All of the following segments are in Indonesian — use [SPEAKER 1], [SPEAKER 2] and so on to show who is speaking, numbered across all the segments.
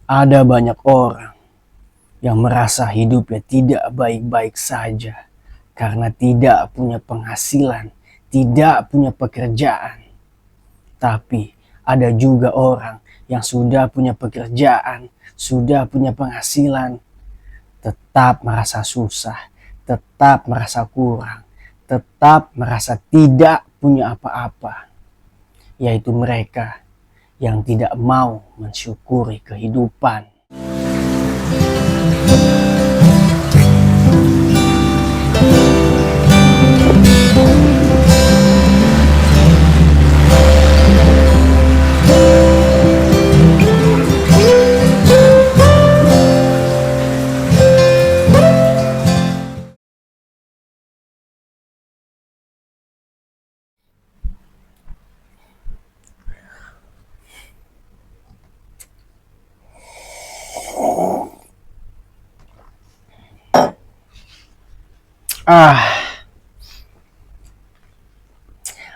[SPEAKER 1] Ada banyak orang yang merasa hidupnya tidak baik-baik saja karena tidak punya penghasilan, tidak punya pekerjaan. Tapi ada juga orang yang sudah punya pekerjaan, sudah punya penghasilan, tetap merasa susah, tetap merasa kurang, tetap merasa tidak punya apa-apa. Yaitu mereka yang tidak mau mensyukuri kehidupan.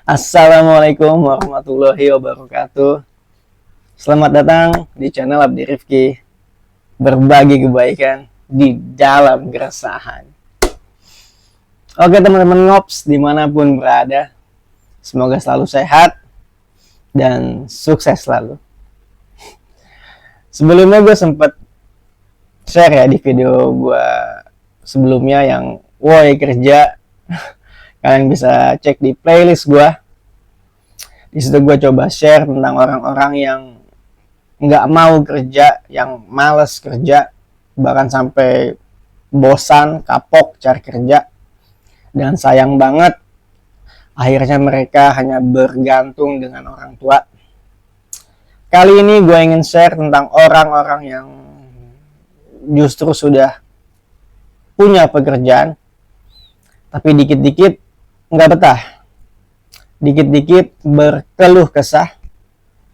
[SPEAKER 1] Assalamualaikum warahmatullahi wabarakatuh. Selamat datang di channel Abdi Rifki, berbagi kebaikan di dalam keresahan. Oke teman-teman ngops dimanapun berada, semoga selalu sehat dan sukses selalu. Sebelumnya gue sempet share ya di video gue sebelumnya yang woi kerja. Kalian bisa cek di playlist gue. Di situ gue coba share tentang orang-orang yang nggak mau kerja, yang males kerja, bahkan sampai bosan, kapok cari kerja. Dan sayang banget, akhirnya mereka hanya bergantung dengan orang tua. Kali ini gue ingin share tentang orang-orang yang justru sudah punya pekerjaan, tapi dikit-dikit nggak betah, dikit-dikit berkeluh kesah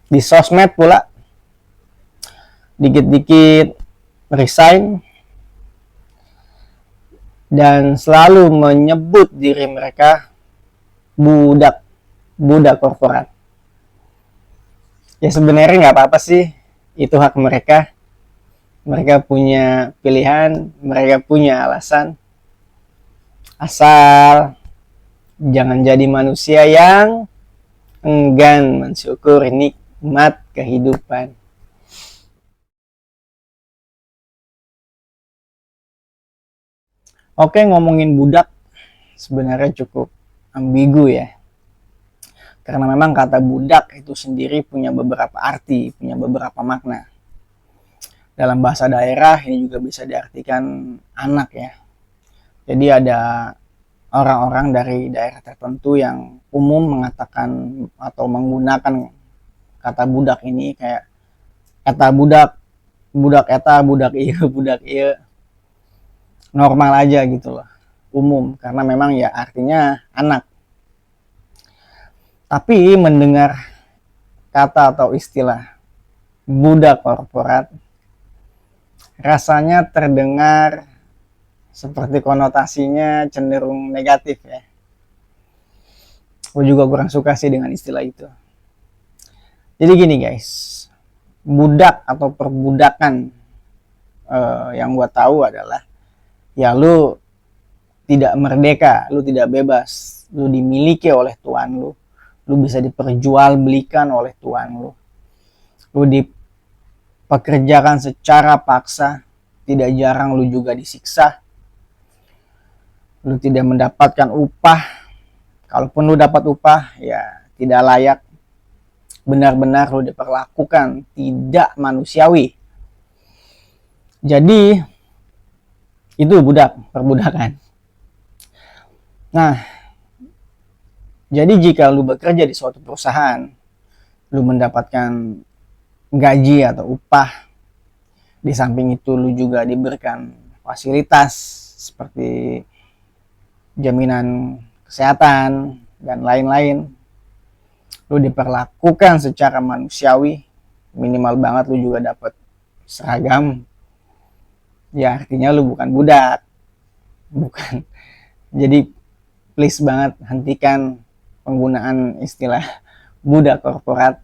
[SPEAKER 1] di sosmed pula, dikit-dikit resign dan selalu menyebut diri mereka budak korporat. Ya sebenarnya nggak apa-apa sih, itu hak mereka. Mereka punya pilihan, mereka punya alasan. Asal jangan jadi manusia yang enggan mensyukuri nikmat kehidupan. Oke, ngomongin budak sebenarnya cukup ambigu ya. Karena memang kata budak itu sendiri punya beberapa arti, punya beberapa makna. Dalam bahasa daerah ini juga bisa diartikan anak ya. Jadi ada orang-orang dari daerah tertentu yang umum mengatakan atau menggunakan kata budak ini kayak eta budak, budak eta, budak iya, budak iya. Normal aja gitu loh. Umum karena memang ya artinya anak. Tapi mendengar kata atau istilah budak korporat rasanya terdengar seperti konotasinya cenderung negatif ya. Gue juga kurang suka sih dengan istilah itu. Jadi gini guys, budak atau perbudakan yang gue tahu adalah ya lu tidak merdeka, lu tidak bebas, lu dimiliki oleh tuan lu bisa diperjualbelikan oleh tuan lu dipekerjakan secara paksa, tidak jarang lu juga disiksa, lu tidak mendapatkan upah, kalaupun lu dapat upah ya tidak layak, benar-benar lu diperlakukan tidak manusiawi. Jadi itu perbudakan. Nah, jadi jika lu bekerja di suatu perusahaan, lu mendapatkan gaji atau upah, di samping itu lu juga diberikan fasilitas seperti jaminan kesehatan dan lain-lain. Lu diperlakukan secara manusiawi, minimal banget lu juga dapat seragam. Ya artinya lu bukan budak. Bukan. Jadi please banget hentikan penggunaan istilah budak korporat.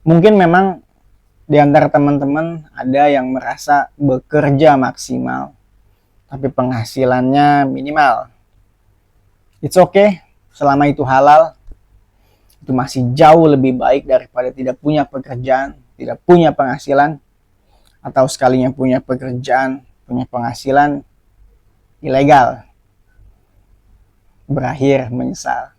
[SPEAKER 1] Mungkin memang di antara teman-teman ada yang merasa bekerja maksimal, tapi penghasilannya minimal. It's okay, selama itu halal, itu masih jauh lebih baik daripada tidak punya pekerjaan, tidak punya penghasilan, atau sekalinya punya pekerjaan, punya penghasilan ilegal, berakhir menyesal.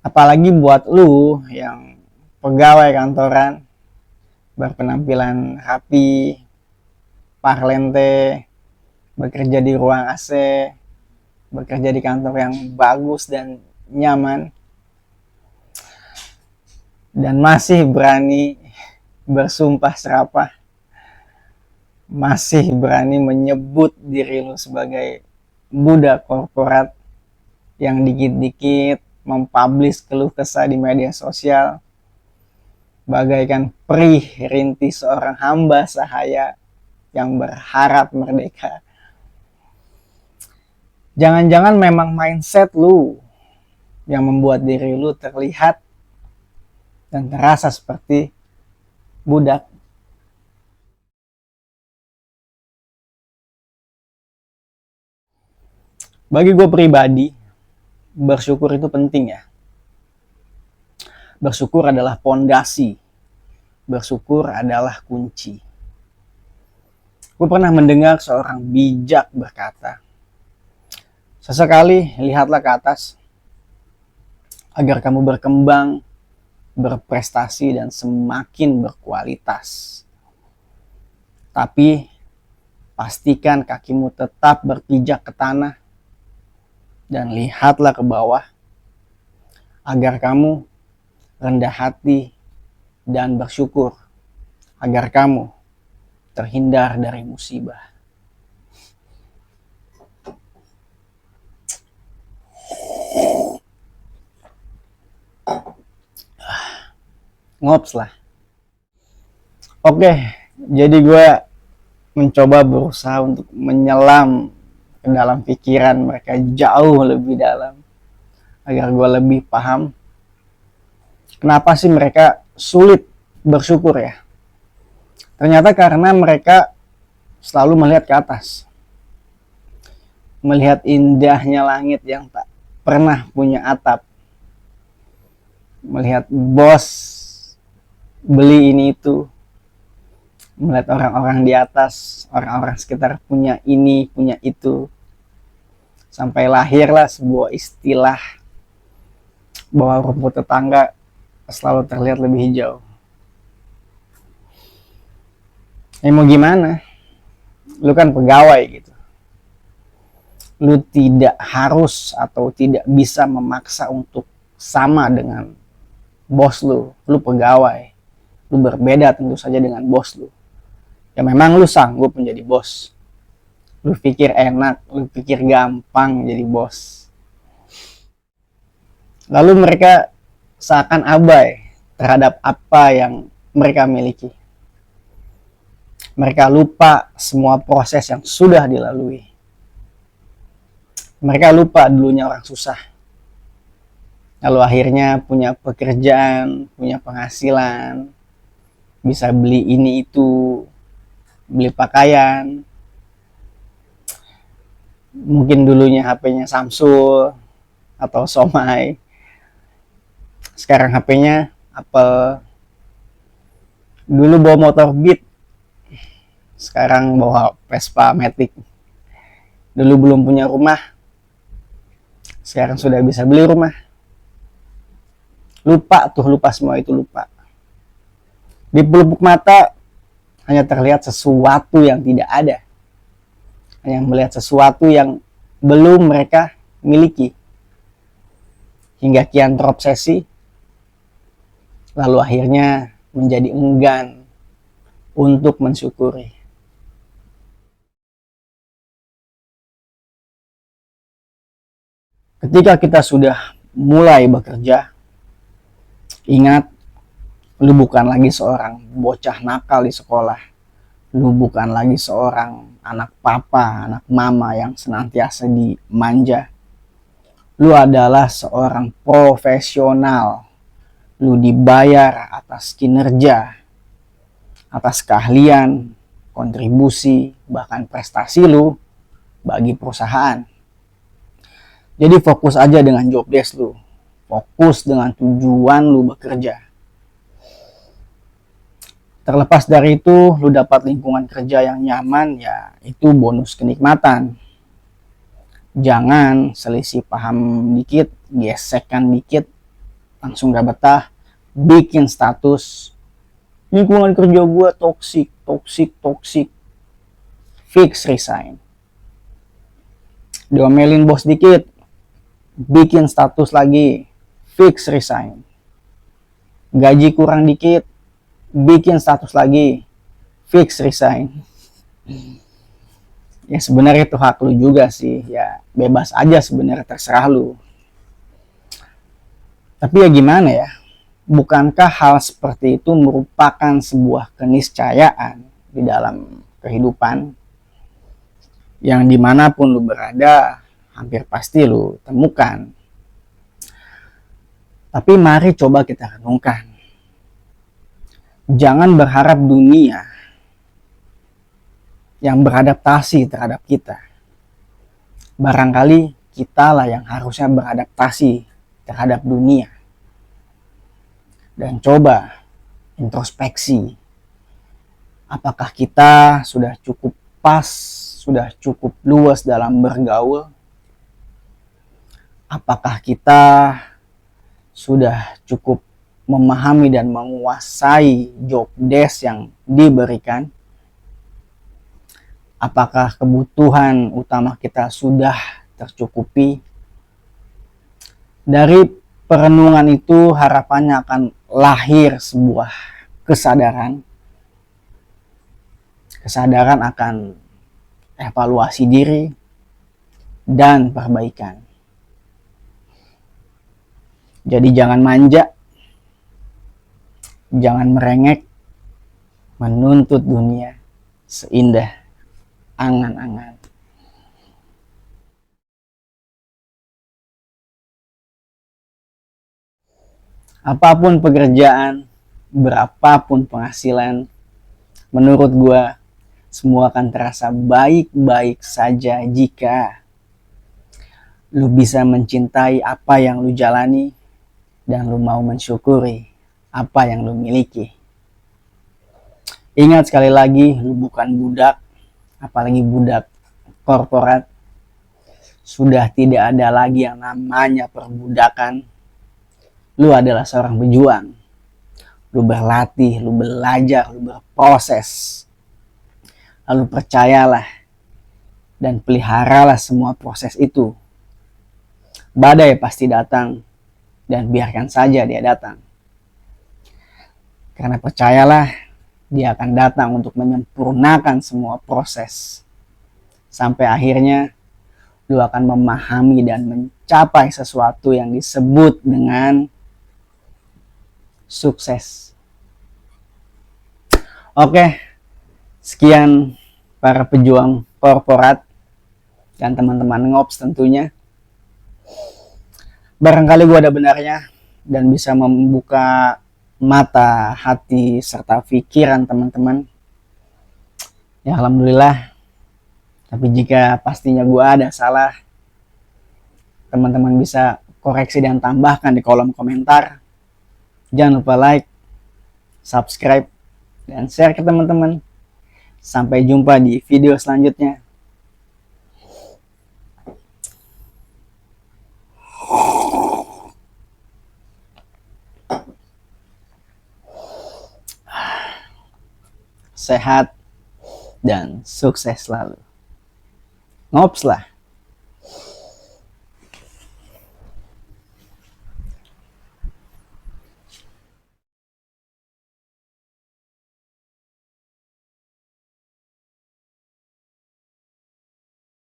[SPEAKER 1] Apalagi buat lu yang pegawai kantoran, berpenampilan rapi, parlente, bekerja di ruang AC, bekerja di kantor yang bagus dan nyaman, dan masih berani bersumpah serapah, masih berani menyebut diri lu sebagai budak korporat yang dikit-dikit mempublish keluh kesah di media sosial, bagaikan perih rintis seorang hamba sahaya yang berharap merdeka. Jangan-jangan memang mindset lu yang membuat diri lu terlihat dan terasa seperti budak. Bagi gue pribadi, bersyukur itu penting ya. Bersyukur adalah pondasi. Bersyukur adalah kunci. Gue pernah mendengar seorang bijak berkata, sesekali lihatlah ke atas agar kamu berkembang, berprestasi, dan semakin berkualitas. Tapi pastikan kakimu tetap berpijak ke tanah dan lihatlah ke bawah agar kamu rendah hati dan bersyukur, agar kamu terhindar dari musibah. Ngops lah. Oke, jadi gue mencoba berusaha untuk menyelam ke dalam pikiran mereka jauh lebih dalam, agar gue lebih paham kenapa sih mereka sulit bersyukur ya. Ternyata karena mereka selalu melihat ke atas, melihat indahnya langit yang tak pernah punya atap, melihat bos beli ini itu, melihat orang-orang di atas, orang-orang sekitar punya ini, punya itu, sampai lahirlah sebuah istilah bahwa rumput tetangga selalu terlihat lebih hijau. Mau gimana? Lu kan pegawai gitu. Lu tidak harus atau tidak bisa memaksa untuk sama dengan bos lu. Lu pegawai. Lu berbeda tentu saja dengan bos lu. Ya memang lu sanggup menjadi bos. Lu pikir enak, lu pikir gampang jadi bos. Lalu mereka seakan abai terhadap apa yang mereka miliki. Mereka lupa semua proses yang sudah dilalui. Mereka lupa dulunya orang susah. Lalu akhirnya punya pekerjaan, punya penghasilan, bisa beli ini itu, beli pakaian. Mungkin dulunya HP-nya Samsung atau Somai. Sekarang HP-nya Apple. Dulu bawa motor Beat, sekarang bawa Vespa Matic. Dulu belum punya rumah, sekarang sudah bisa beli rumah. Lupa semua itu lupa. Di pelupuk mata hanya terlihat sesuatu yang tidak ada, hanya melihat sesuatu yang belum mereka miliki, hingga kian terobsesi, lalu akhirnya menjadi enggan untuk mensyukuri. Ketika kita sudah mulai bekerja, ingat, lu bukan lagi seorang bocah nakal di sekolah. Lu bukan lagi seorang anak papa, anak mama yang senantiasa dimanja. Lu adalah seorang profesional. Lu dibayar atas kinerja, atas keahlian, kontribusi, bahkan prestasi lu bagi perusahaan. Jadi fokus aja dengan job desk lu. Fokus dengan tujuan lu bekerja. Terlepas dari itu, lu dapat lingkungan kerja yang nyaman, ya itu bonus kenikmatan. Jangan selisih paham dikit, gesekan dikit, langsung gak betah, bikin status. Lingkungan kerja gue toksik. Fix resign. Diomelin bos dikit, bikin status lagi, fix resign. Gaji kurang dikit, bikin status lagi, fix resign. Ya sebenarnya itu hak lu juga sih, ya bebas aja sebenarnya, terserah lu. Tapi ya gimana ya, bukankah hal seperti itu merupakan sebuah keniscayaan di dalam kehidupan yang dimanapun lu berada hampir pasti lu temukan. Tapi mari coba kita renungkan. Jangan berharap dunia yang beradaptasi terhadap kita. Barangkali kitalah yang harusnya beradaptasi terhadap dunia. Dan coba introspeksi. Apakah kita sudah cukup pas, sudah cukup luas dalam bergaul? Apakah kita sudah cukup memahami dan menguasai job desk yang diberikan? Apakah kebutuhan utama kita sudah tercukupi? Dari perenungan itu harapannya akan lahir sebuah kesadaran akan evaluasi diri dan perbaikan. Jadi jangan manja, jangan merengek, menuntut dunia seindah angan-angan. Apapun pekerjaan, berapapun penghasilan, menurut gua semua akan terasa baik-baik saja jika lu bisa mencintai apa yang lu jalani dan lu mau mensyukuri apa yang lu miliki. Ingat sekali lagi, lu bukan budak, apalagi budak korporat. Sudah tidak ada lagi yang namanya perbudakan. Lu adalah seorang pejuang. Lu berlatih, lu belajar, lu berproses. Lalu percayalah dan peliharalah semua proses itu. Badai pasti datang dan biarkan saja dia datang. Karena percayalah, dia akan datang untuk menyempurnakan semua proses. Sampai akhirnya lu akan memahami dan mencapai sesuatu yang disebut dengan sukses. Oke, sekian para pejuang korporat dan teman-teman ngops tentunya. Barangkali gue ada benarnya dan bisa membuka mata, hati, serta pikiran teman-teman. Ya alhamdulillah. Tapi jika pastinya gue ada salah, teman-teman bisa koreksi dan tambahkan di kolom komentar. Jangan lupa like, subscribe, dan share ke teman-teman. Sampai jumpa di video selanjutnya. Sehat dan sukses selalu. Ngops lah.